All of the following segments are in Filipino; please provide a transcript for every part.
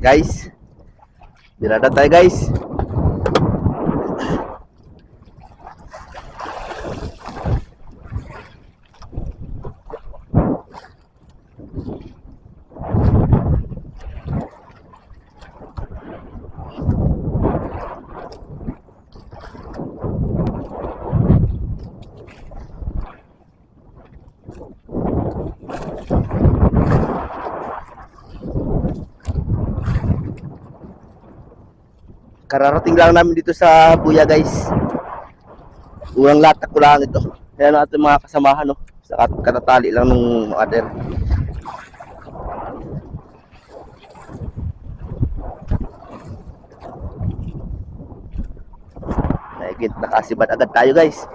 Guys, birada tayo guys. Kararating lang namin dito sa Buya guys. Unang latak ko lang ito. Ayan ang ating mga kasamahan, no? Sa katatali lang ng mother. Naigit, nakasibad agad tayo guys.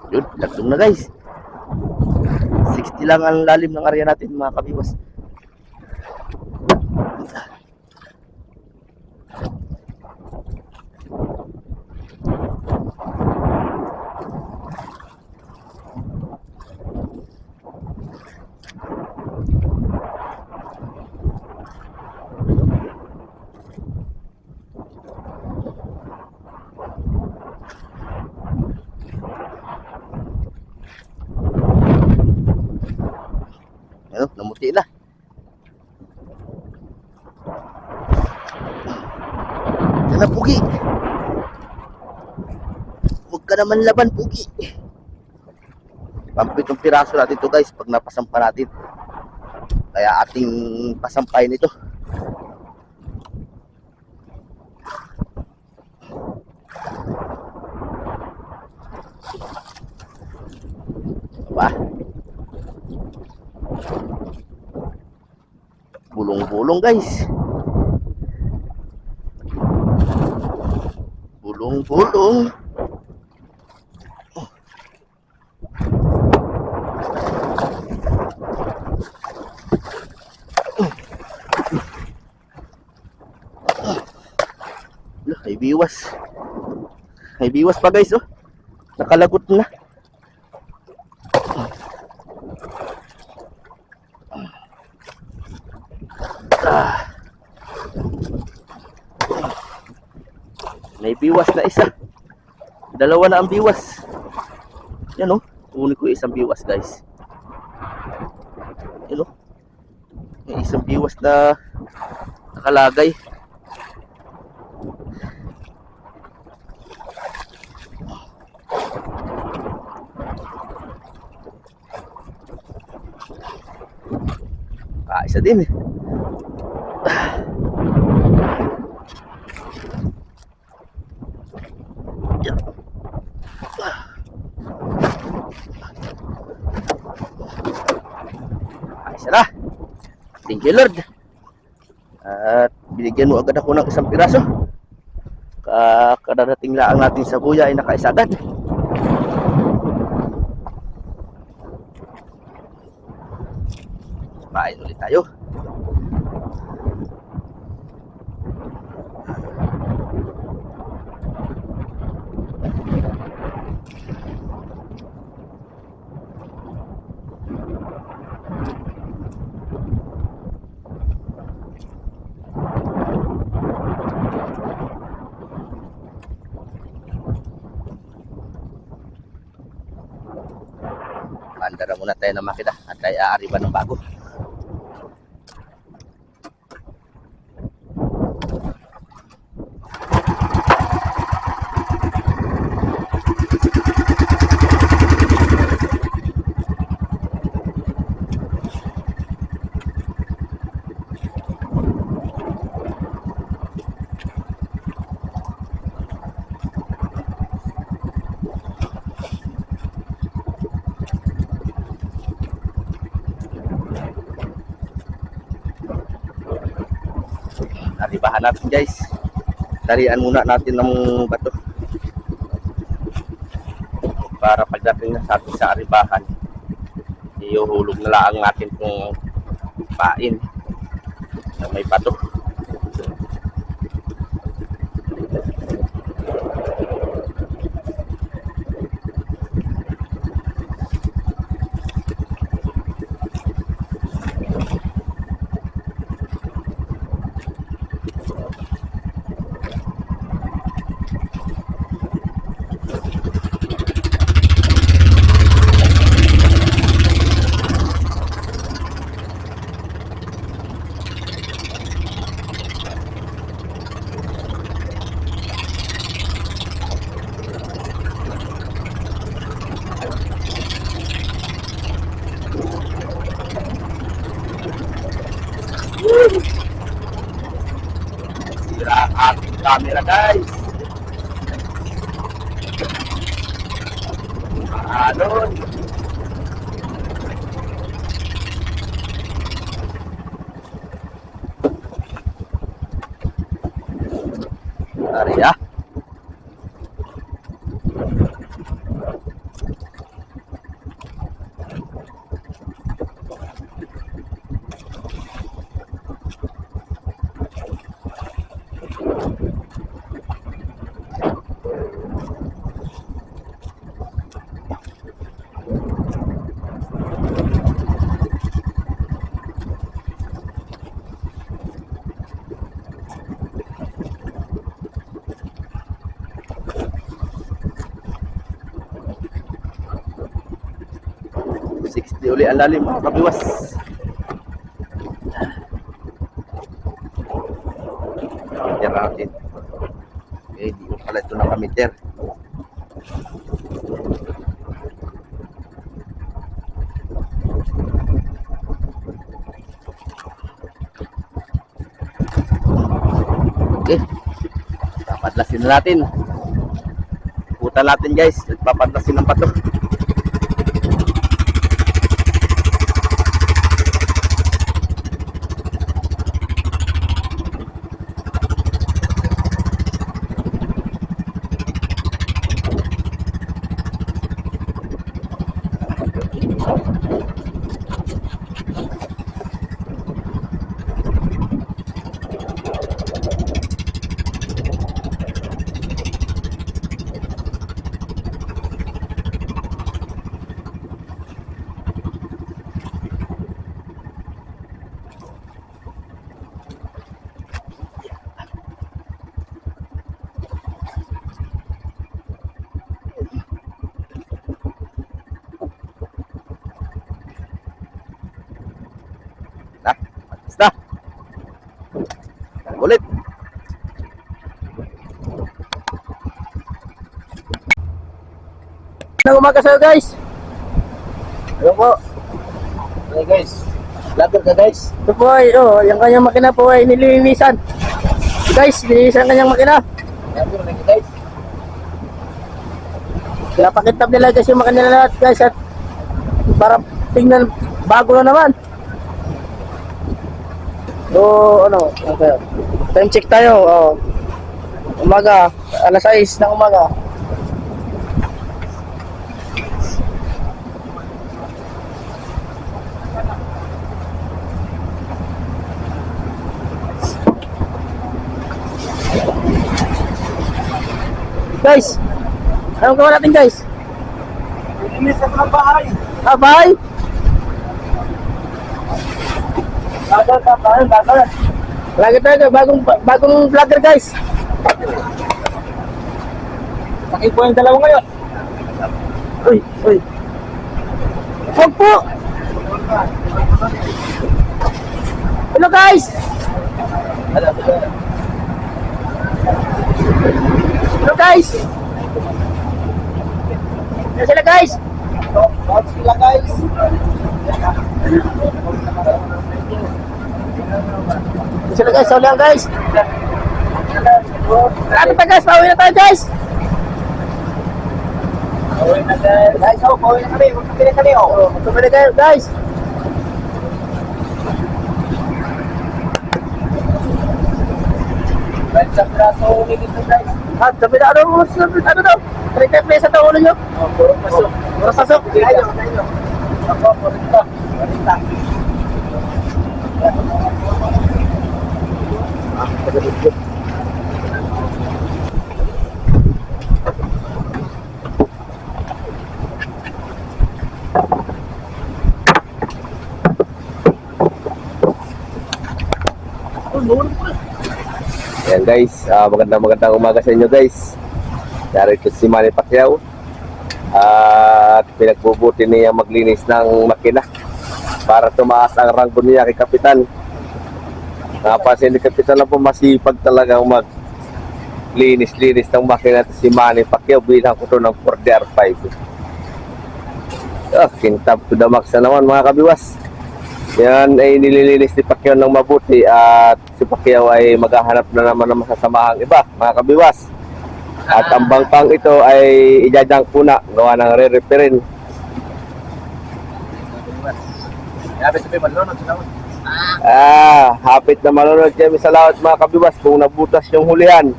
Yun, lagdong na guys. 60 lang ang lalim ng area natin mga kabiwas. Ano, namuti na. Yan na, Pugi. Huwag ka naman laban, Pugi. Pampitong piraso natin ito guys pag napasampa natin. Kaya ating pasampayin ito. Diba? Bulong-bulong guys. Bulong-bulong. May biwas. May biwas pa guys, oh. Nakalagot na. May biwas na isa. Dalawa na ang biwas. Yan, oh. Kunin ko isang biwas guys. Yan, oh. May isang biwas na nakalagay. Isa din eh. Isa na. Thank you Lord. At binigyan mo agad ako ng isang piraso. Kadadating lang natin sa Buya ay nakaisa agad. Kain ulit tayo. Mandara muna tayo ng makina at tayo aariban ng bago. Aribahan natin guys. Dalian muna natin ng bato. Para pagdating na sa atin sa aribahan, iuhulog na lang natin kung pain na may bato. Sira ang ating camera guys. Anon. Tari ya. Di uli ang lalim mga kabiwas. Meter natin. Okay, di ko pala ito nakameter. Okay, papadlasin na natin. Puta natin guys, papadlasin ng pato. Basta. Ulit. Magandang umaga sa'yo guys. Hello po. Okay guys. Vlogger ka guys. Ito po ay, yung kanyang makina po ay nililinisan. Guys, nilinisan kanyang makina. Vlogger na guys. Pinapakitab nila guys yung makina lahat guys at para tingnan bago na naman. So, okay. Time check tayo. Umaga, alas 6 ng umaga. Guys, anong gawa natin guys? Inis ako ng bahay. Bahay? Bagal. Lagi tayo, bagong vlogger guys. Sakit po yung dalawa ngayon. Uy. Huwag po. Hello guys. Hello guys. Hello sila guys. Sila guys. Sila guys, saulang guys. Ano pa guys, pauwi na tayo guys. Pauwi na guys. Guys, pauwi na kami. Magpapili kami. Magpapili kayo guys. At sabi na ano daw? 30 pesos daw ulo nyo? Puro pasok. Puro pasok. Ayaw. Ako, 40. Ayan guys, magandang umaga sa inyo guys. Narito si Manny Pacquiao at pinagbubuti niya maglinis ng makina para tumaas ang ranggo niya kay Kapitan. Napansin ni Kapitan na po masipag talaga maglinis-linis ng makina si Manny Pacquiao bilang ko ng 4DR5. Kintab to the max na naman mga kabiwas. Yan ay nililinis ni Pacquiao ng mabuti at si Pacquiao ay maghahanap na naman ng masasamahang iba, mga kabiwas. At ang bangpang ito ay ijajang puna, gawa ng re-repairin. Hapit na malunod kami sa laot mga kabiwas. Kung nabutas yung hulihan,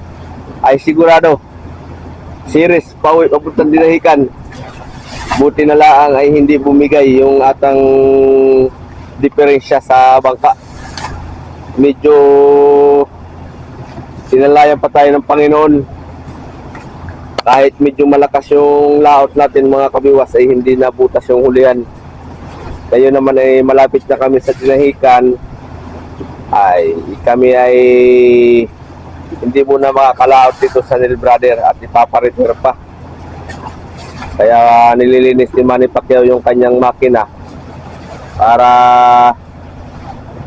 ay sigurado series pauwi papuntang dinahikan. Buti na lang ay hindi bumigay yung atang diferensya sa bangka. Medyo sinalayan pa tayo ng Panginoon. Kahit medyo malakas yung laot natin mga kabiwas ay hindi nabutas yung hulihan. Ngayon naman ay malapit na kami sa dinahikan. Kami ay hindi muna makakalaot dito sa Nil Brother at ipaparepair pa. Kaya nililinis ni Manny Pacquiao yung kanyang makina para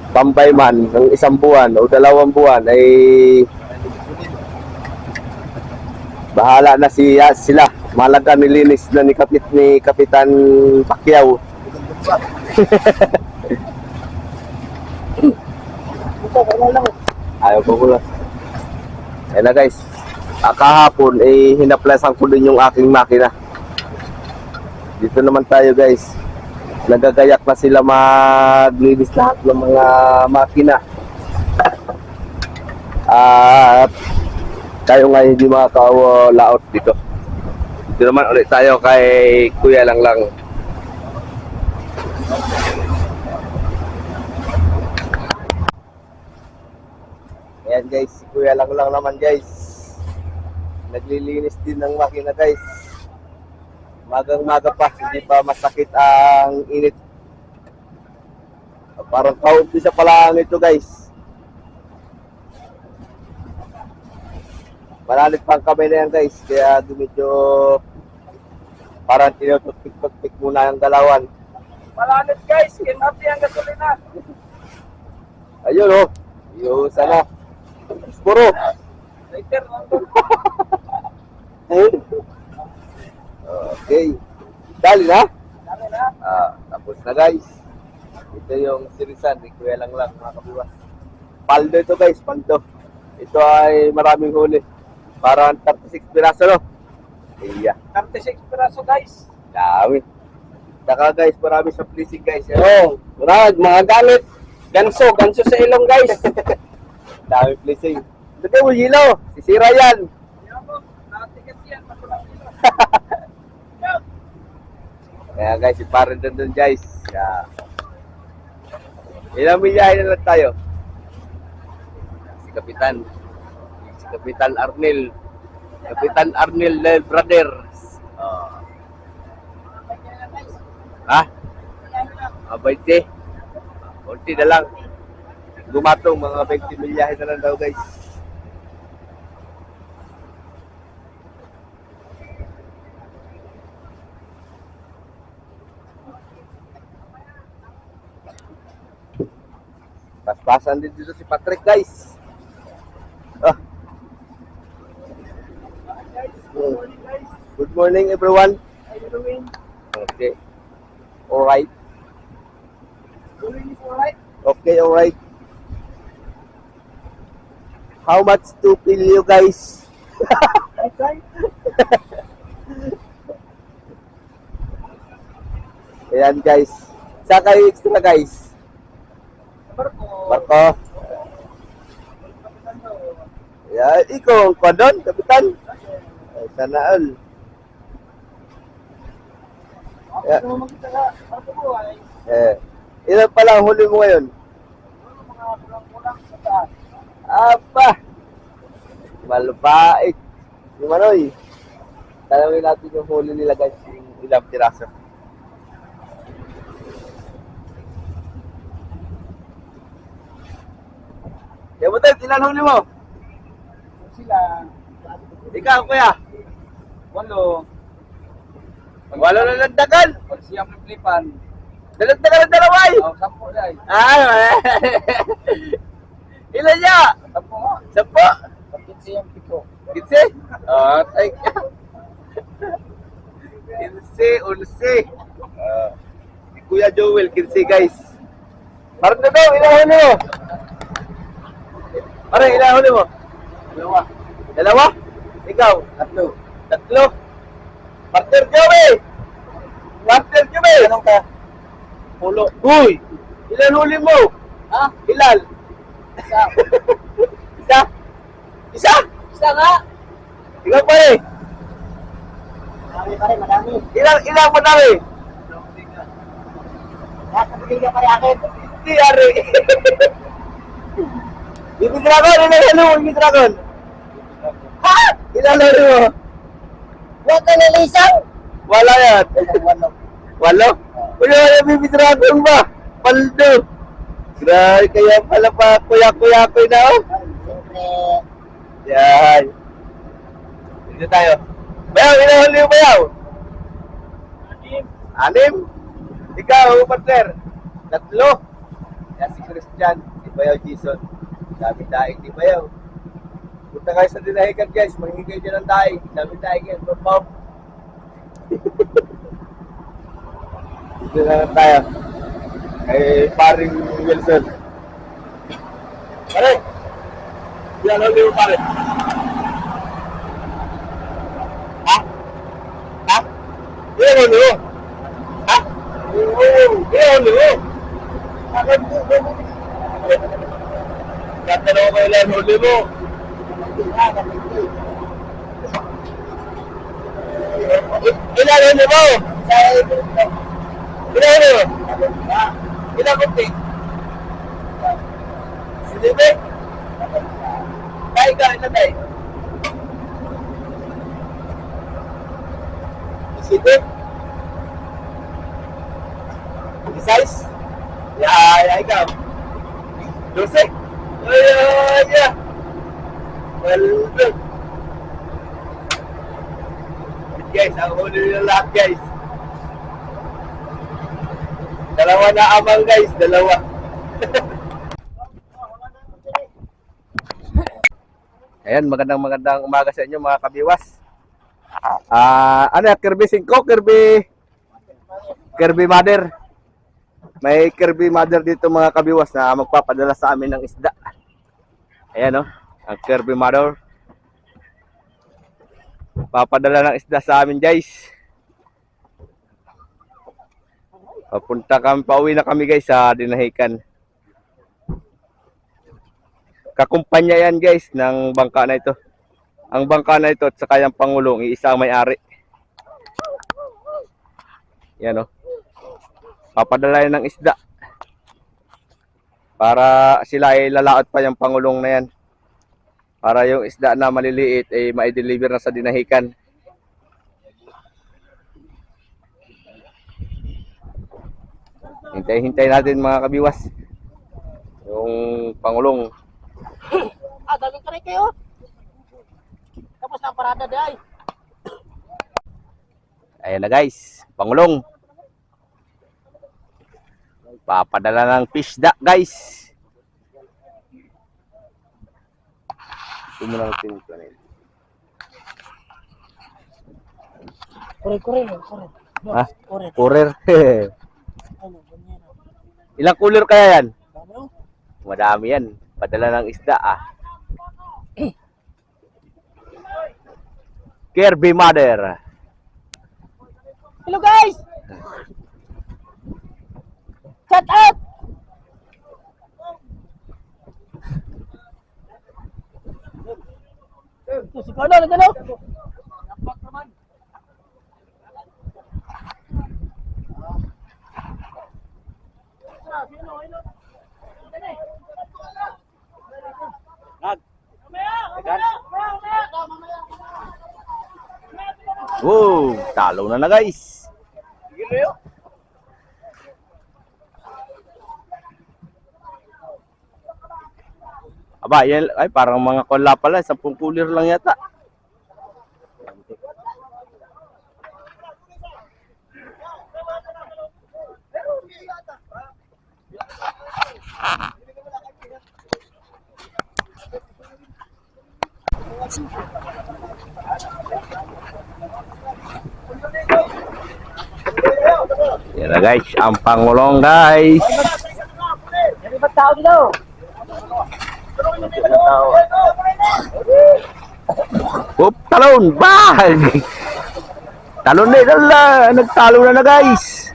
tambay man ng 1 buwan o 2 buwan ay bahala na sila. Malaga nilinis na ni Kapitan Pacquiao. Ayaw ko muna. Ayan na guys, kahapon ay hinaplasan ko din yung aking makina. Dito naman tayo guys. Nagagayak na sila maglinis lahat ng mga makina. At tayo nga hindi makakalaot dito. Dito naman ulit tayo kay Kuya Langlang. Ayan guys, si Kuya Langlang naman guys. Naglilinis din ng makina guys. Magang-maga pa, hindi pa masakit ang init. Parang paumpisa pa lang ito guys. Malalit pang kamay na yan guys, kaya medyo parang tinutupik-tupik muna ang galawan. Malalit guys, kinati ang gasolina. Ayun oh, yun sana. Puro. Later, Okay. Dali na? dami na. Tapos na guys. Ito yung sirisan ni Kuya Langlang mga kabiwas. Paldo ito guys, paldo. Ito ay maraming huli. Parang 36 piraso no? Iya. 36 piraso guys. Dami. Saka guys, marami sa fleecing guys. Murag, mga gamit. Ganso sa ilong guys. Dami fleecing. Lagay mo yelo. Sisira yan. Kaya guys, iparin doon guys. Yeah. Ilang milyahin na lang tayo. Si Kapitan Arnel. Kapitan Arnel Nel Brothers. Abay konti na lang. Gumatong mga 20 milyahin na lang daw guys. Paspasan din dito si Patrick guys. Good morning everyone. How you doing? Okay. Alright. Doing alright? Okay, alright. How much to fill you guys? Okay. Ayan guys. Saan kayo extra guys? Marco. Ya, ikaw ang kwadon, kapitan. Ay, sana all. Ya. Ilan pa lang huli mo ngayon? Apa? Malbait. Yung Manoy. Talawin natin yung huli nila guys, yung ilang piraso. Kaya mo tayo, ilan huli mo? Sila. Ikaw, kuya. Walo. Wala na nagdagan. Pag siyang piplipan. Dalagdagan ng dalaway. Sampo dahil. Ilan niya? Sampo nga. 10. Bakit siyang pito? 15? Thank you. 15, 11. Si Kuya Joel, 15 guys. Parang na daw, ilang huli mo? Parang ilang huli mo? Dalawa. Dalawa? Ikaw? Tatlo? Partner Joey! Partner Joey! Anong ka? Pulo. Uy! Ilan huli mo? Ha? Ilan? Isa. Isa? Isa? Isa nga. Ikaw pa eh. Madami pa rin, madami. Ilang madami? Lahat ng bigay pa rin akin. Hindi, Ari. Bibi Dragon, ilan huli mo, Bibi Dragon? Ha? Ilan huli mo? Huwag ka nalisang. Wala yan. Walo. Walo? Wala yan, Bibi Dragon ba? Paldo. Grabe, kaya pala pa kuya-kuya-kuy na oh. Siyempre. Yan. Dito tayo. Bayaw, ilan huli mo bayaw? Anim? Ikaw, partner? 3? Yan si Christian, di bayaw Jason. Dami daing di bayaw. Punta kayo sa dinahikan guys, manghingay dyan ng daing. Dami daing yan, papaw. Dito na lang tayo. Kay paring Wilson. Pare! Yan, huli mo pare. Ha? Ha? Yan, huli mo. Ha? Yan, huli mo. Tatanong ko ilan huli mo. Ilan huli mo? Ilan huli mo? Ilan kunti? Silibi? Tayo ka, ilan tayo? Isipin? Isize? Ya, ikaw. 12? Ay. Well done. Guys, ang huli nila lahat guys. Dalawa na amang guys, dalawa. Ayan, magandang umaga sa inyo mga kabiwas. Ano ya, Kirby 5, Kirby Mother. May Kirby Mother dito mga kabiwas na magpapadala sa amin ng isda. Ayan oh, ang Kirby Mother. Papadala ng isda sa amin guys. Pauwi na kami guys sa dinahikan. Kakumpanya yan guys ng bangka na ito. Ang bangka na ito at saka yung pangulong, iisa ang may-ari. Yan o. Papadala yan ng isda. Para sila ay lalaot pa yung pangulong na yan. Para yung isda na maliliit ay ma-deliver na sa dinahikan. Hintay natin mga kabiwas. Yung pangulong. Galing ka rin kayo. Tapos na ang parada day. Ayan na guys, pangulong. Papadala ng fish da guys. Ito mo natin ito. Kore. Ha? Kore. Courier. Ano, ganyan. Ilang cooler kaya yan? Ano? Madami yan. Padala ng isda Kirby Mother. Hello guys! Shut up! Ano, ano? Wow, talo na guys. Aba, yan, ay parang mga kola pala, 10 cooler lang yata. Yan na guys, ang pangulong guys. Ano ba tao dito? Oop, talon, bag. Talon na, dala. Nagtalo na guys.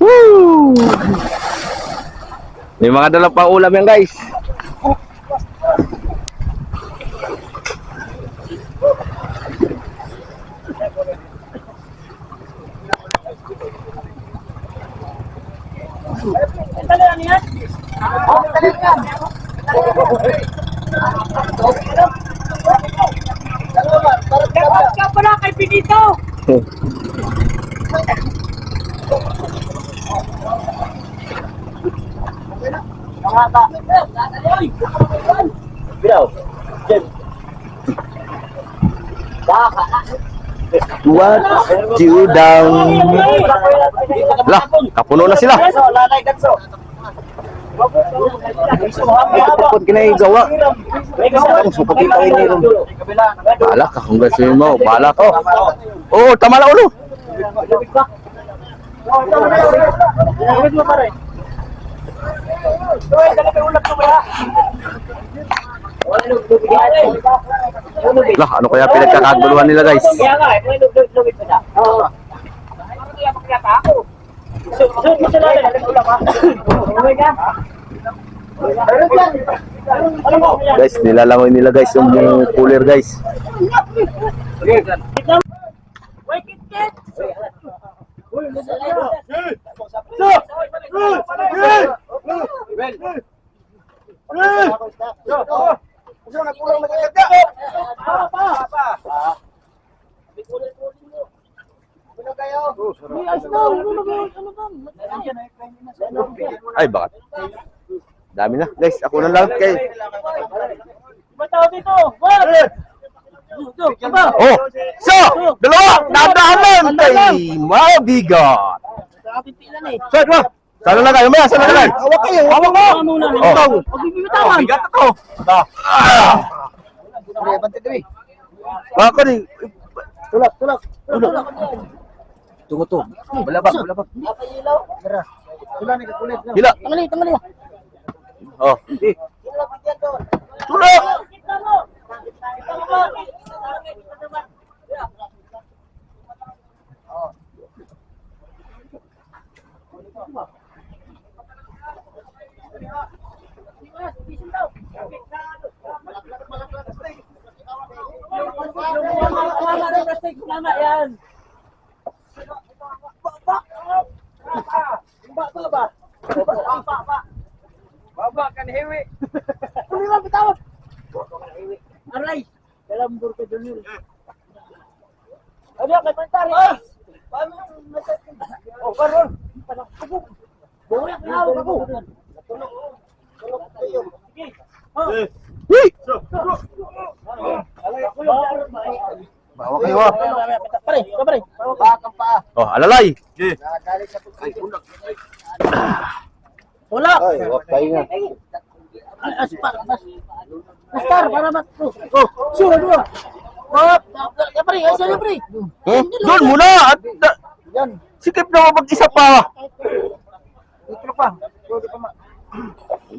Woo! May mga dala pa ulam yan guys. Ka pala kay Pinito. What you down? Lah, kapuno na sila. Pagod kinaigawa. Ang supapit ang inirom. Bala ka, kongresin mo. Bala ko. Oh, tama na ulo. Lah, ano kaya pinagkakaguluhan nila guys? Kaya nga, may lubid pa siya. Oo. Kaya pakiyata ako. Susunod mo sila rin. Ulam ha. Uwi ka. Guys, nilalangoy nila guys yung cooler guys. Wait, kit. Ay, bakit? Dami na. Guys, ako na lang kay... Bataw dito. Wag! Oh! So! Dalawa! Nadahanan! Kay mabigat! So, ito! Sana na kayo, maya! Sana na kayo! Hawak kayo! Hawak mo! Oh! Pagbibitawan. Bigat ako! Baka ni... Tulak. Tungo-tungo. Balabag. Hila! Tangali. Oh! Tulak! Baba kan hewe. Uli lang bitawon. Aray. Dalam burka dulu. Ada kay pantari. Oh, karon. Boleh tahu aku. Uy! Bawa kayo ah! Pare. Oh, alalay! Wala. Ay, wag kayo nga. Star para mat. Oh, sure dua. Oh, ya pare, ayo pare. Doon muna! At, sikip na mag-isa pa! Ito pa.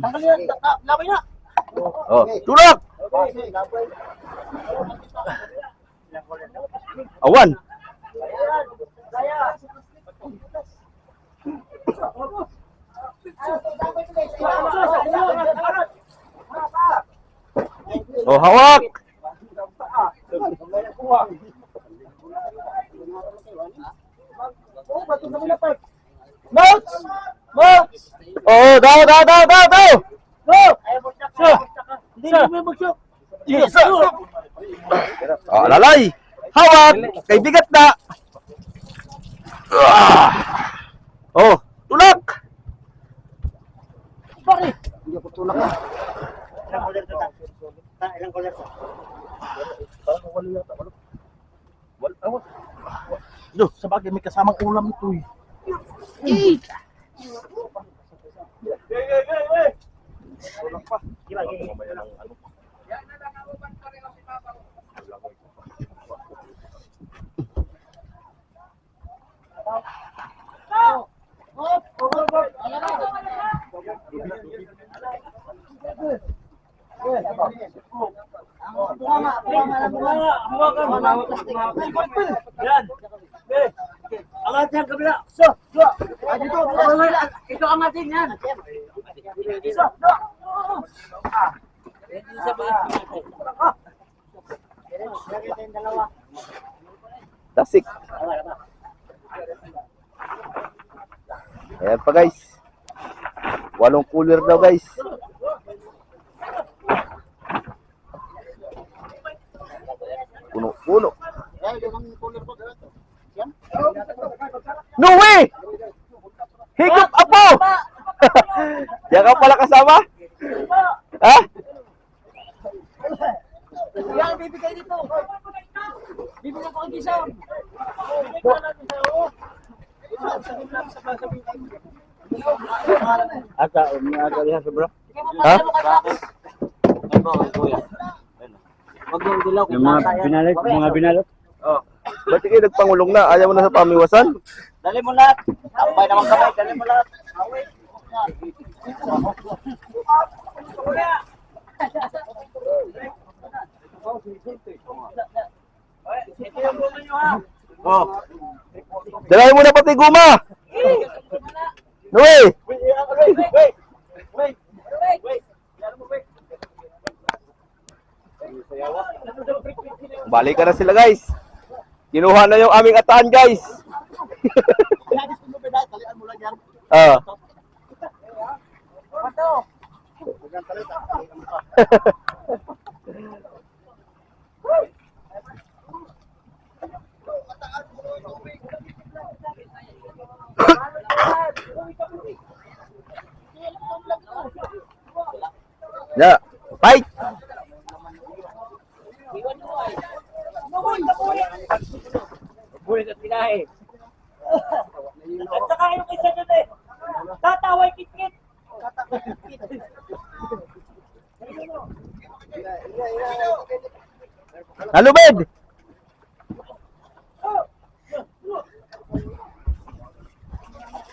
Tanggal yan, laway na. Oh, tulak! Awan! Oh, hawak. Motes! Motes! Oh, daw. Go! Hindi na may magsok. Yes, sir. Oh, lalay. Hawak. Kay bigat na. Oh, tulak. Pare! Hindi ako tulak na. Ilang kulit ito? Ilang kulit ito? Yo, sa bagay may kasamang ulam ito eh. Yan. Angat yan kabila. So, dito. Ito angatin yan. So, Tasik. Ayan pa guys. 8 cooler daw guys. Puno. No way! Higop apo! Yan ka pala kasama? Ha? yan, bibigay dito. Bibigay ko ang isa. Bibigay ko natin sa oo. Sabi lang sa sabi. Ata, umiaga diha sa bro. Ha? Yung mga binalot. Oh. Ba't kayo nagpangulong na? Ayaw mo na sa pamiwasan? Dali mo lahat. Tambay naman kamay. Dali mo lahat. Awit. Ito yung guma nyo ha. Oh. Dalahin mo na pati guma! Noe! Wait. Balik ka na sila guys. Kinuha na yung aming atahan guys. Ah. Ya, fight. Buhay sa tinahe. At saka yung isa doon eh. Tataway kit-kit. Halo bed.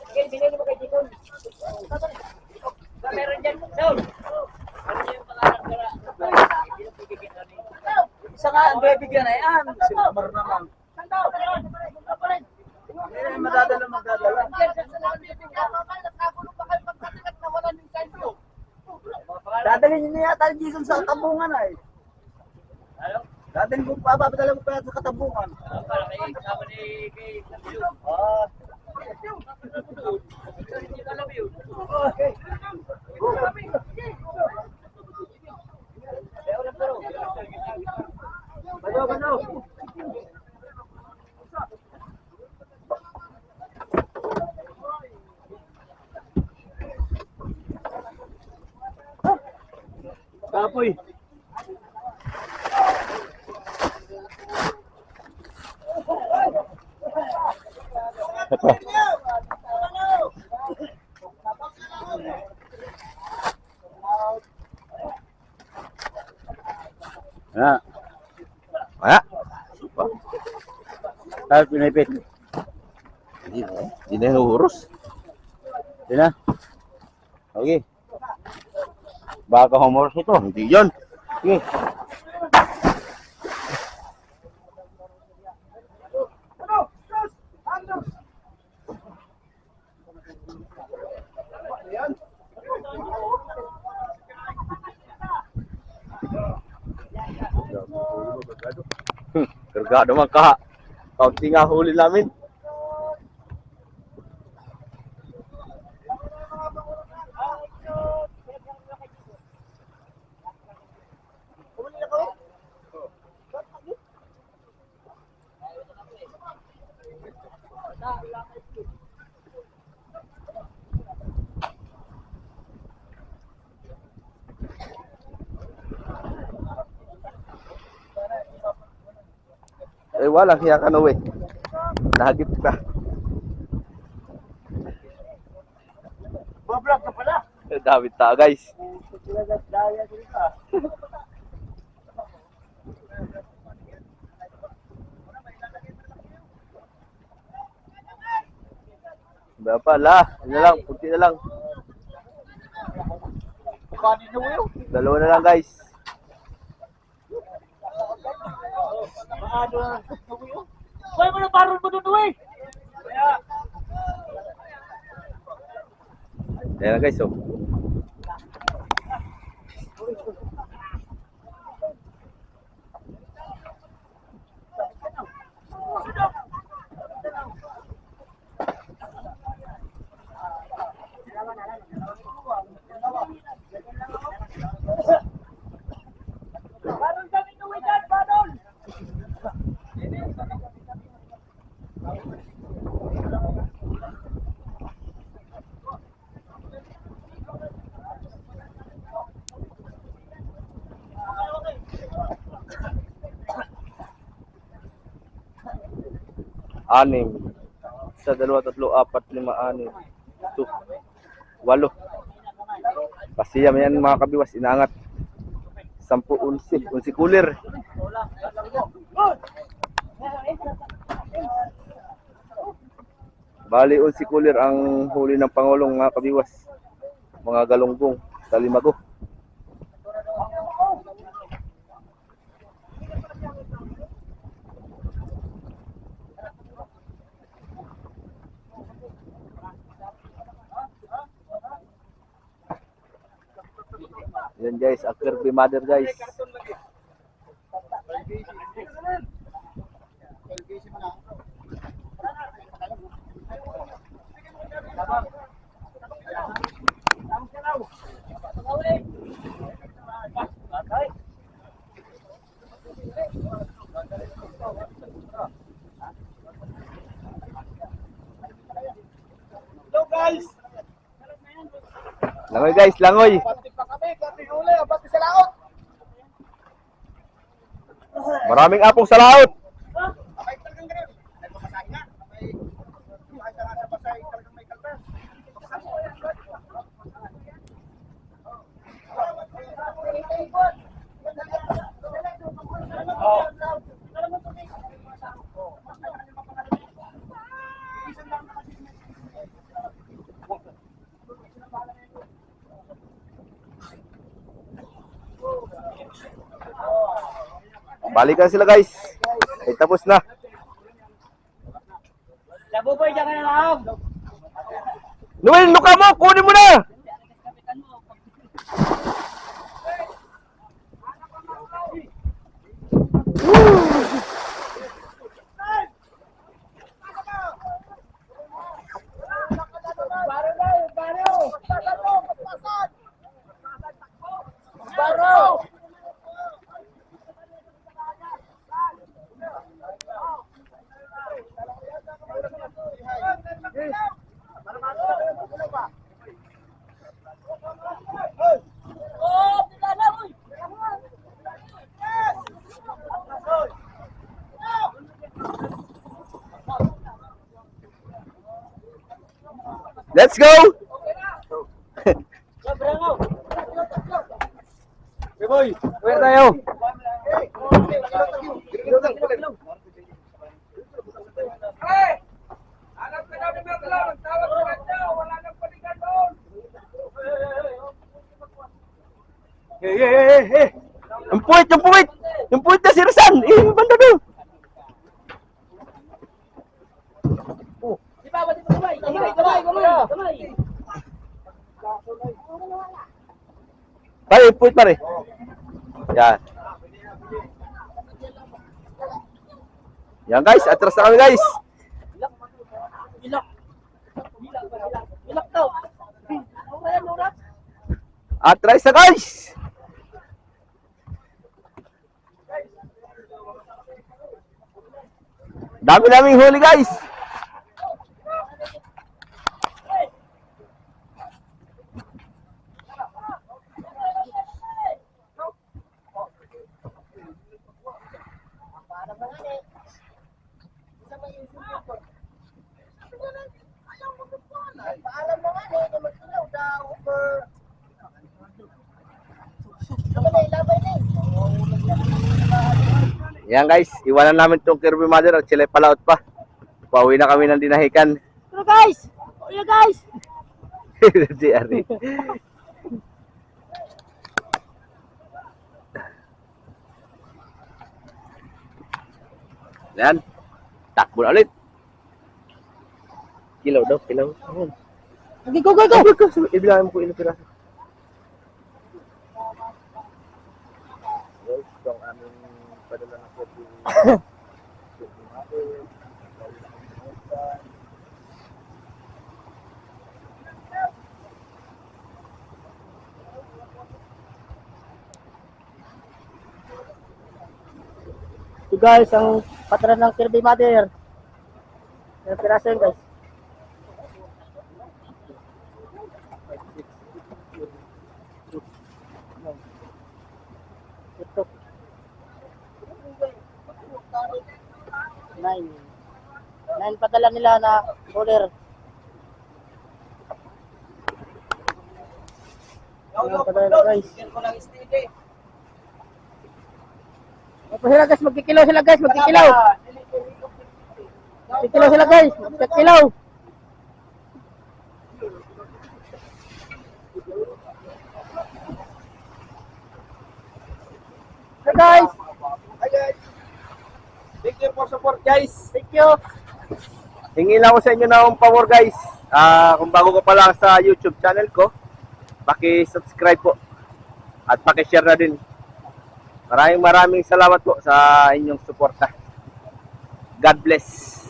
Okay, binili mo kay Jikon. Meron dyan. Down. Isa nga ang bibigyan na yan. Sila marunong. Hindi madadala. Dadalhin niyo yata ang Jason sa tabungan ay. Dadalhin mo pa, papadala mo pa yan sa katabungan. Para may kasama ni kay Lamio. Okay. Bano. Kapoy. Ito. Ah, Wala. tayo pinipit. Hindi na huros. Di na. Okay. Baka homework ito. Hindi yan. Okay. Kargado man ka. Kaunti nga huli namin. Eh, walang hiya ka na, we. Nahagip ka. Bablog ka pala. Eh, David ta, guys. Daya din ka. Ba pala. Ano na lang, punti na lang. Kanin na mo. Dalawa na lang, guys. Maano na. Hoy, mo na parol mo doon, uy. Ayan na, guys, oh. Parol kami na, uy, dyan, parol. Anim. Isa, dalawa, tatlo, apat, lima, anim. Ito. 8. Pasiyam yan mga kabiwas, inaangat. 10, 11. 11 cooler. Bali, 11 cooler ang huli ng Pangulong mga kabiwas. Mga galunggong sa Limago. Yan guys, a Kirby mother guys. Hello guys. Langoy guys, langoy. Pati pa kami, pati huli, pati sa laot. Maraming apong sa laot. Abay talagang ganun. Nagpapasahin na. Abay talaga sa pasay, talagang may kaltas. Balikan sila guys. Ay tapos na. Nabuboy dyan ka na lang. Noel, nuka mo, kunin mo na. Baro! Let's go. Boy, Where tayo? hanap ka daw ni Merlo, tawag ka daw, wala nang paligan doon. Hey. Yung puwit. Yung puwit na si Rizan. Yung banda doon. Di ba, gamay. Pare, yung puwit pare. Yan. Yan guys, atras na kami guys. Bilak. Bilak daw. Mura yan, mura. Atras na guys. Dami naming huli guys. Paalam na nga na magsilaw daw. Yan guys, iwanan namin tong Kirby Mother at sila palaot pa. Pauwi na kami ng dinahikan. Pero guys! Kuya guys! Si Ari. Yan. Takbo na ulit. Kilaw daw, kilaw. Okay, go, go, go! Ibilangan mo ko ilang piraso. Guys, ito ang aming padala ng Kirby. So guys, ang patron ng Kirby Mother. Ilang piraso yun guys? Ito. 9. 9 padala nila na bowler. Ayan padala na guys. Opo sila guys, magkikilaw sila guys, magkikilaw. Magkikilaw sila guys, magkikilaw. Hey guys. Hi guys. Thank you for support guys. Thank you. Hingi lang ko sa inyo ng pabor guys. Kung bago ka pa lang sa YouTube channel ko, paki-subscribe po at paki-share na din. Maraming salamat po sa inyong suporta. God bless.